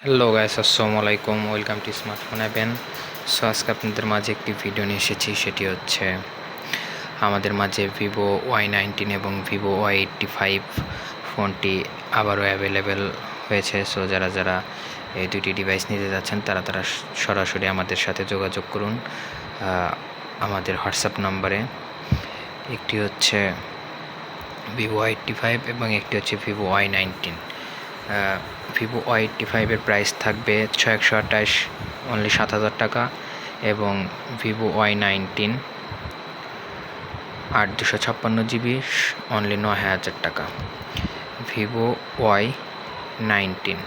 Hello guys, আসসালামু আলাইকুম। Welcome to smartphone অ্যাভেন। সো আজকে আপনাদের মাঝে একটি ভিডিও নিয়ে এসেছি, সেটি হচ্ছে আমাদের মাঝে ভিভো Y19 এবং ভিভো Y85 ফোনটি আবারও অ্যাভেলেবেল হয়েছে। সো যারা এই দুটি ডিভাইস নিতে যাচ্ছেন তারা সরাসরি আমাদের সাথে যোগাযোগ করুন আমাদের হোয়াটসঅ্যাপ নাম্বারে। একটি হচ্ছে ভিভো Y85 এবং একটি হচ্ছে ভিভো Y19। ভিভো Y85-এর প্রাইস থাকবে 6128 অনলি 7000 টাকা, এবং ভিভো Y19 8 256 GB অনলি 9000 টাকা। ভিভো Y19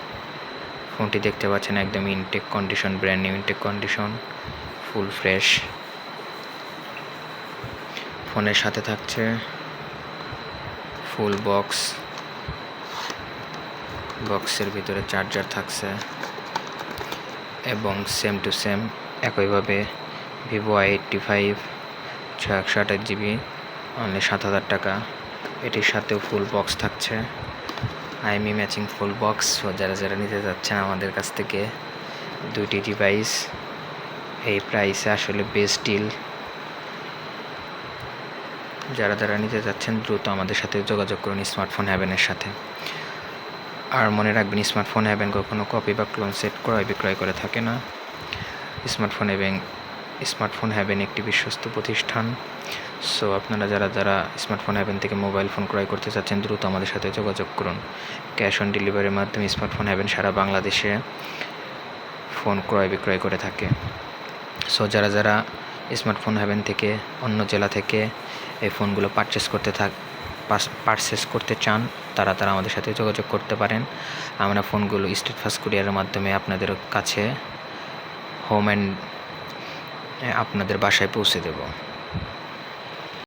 ফোনটি দেখতে পাচ্ছেন একদম intact condition, brand new intact condition, full fresh. ফোনের সাথে থাকছে ফুল বক্সের ভিতরে চার্জার থাকছে, এবং সেম টু সেম একইভাবে ভিভো Y85 6128 GB অনলি 7000 টাকা। এটির সাথেও ফুল বক্স থাকছে, আইএমই ম্যাচিং ফুল বক্স। ও যারা নিতে যাচ্ছেন আমাদের কাছ থেকে দুইটি ডিভাইস এই প্রাইসে আসলে বেস্ট ডিল। যারা নিতে যাচ্ছেন দ্রুত আমাদের সাথে যোগাযোগ করুন স্মার্টফোন হ্যাভেনের সাথে। আর মনে রাখবেন, স্মার্টফোন হ্যাভেন কখনো কপি বা ক্লোন সেট ক্রয় বিক্রয় করে থাকে না। স্মার্টফোন হ্যাভেন একটি বিশ্বস্ত প্রতিষ্ঠান। সো আপনারা যারা স্মার্টফোন হ্যাভেন থেকে মোবাইল ফোন ক্রয় করতে চাচ্ছেন দ্রুত আমাদের সাথে যোগাযোগ করুন। ক্যাশ অন ডেলিভারির মাধ্যমে স্মার্টফোন হ্যাভেন সারা বাংলাদেশে ফোন ক্রয় বিক্রয় করে থাকে। সো যারা স্মার্টফোন হ্যাভেন থেকে অন্য জেলা থেকে এই ফোনগুলো পারচেস করতে চান তারা আমাদের সাথে যোগাযোগ করতে পারেন। আমরা ফোনগুলো স্টেট ফাস্ট কুরিয়ারের মাধ্যমে আপনাদের কাছে আপনাদের বাসায় পৌঁছে দেব।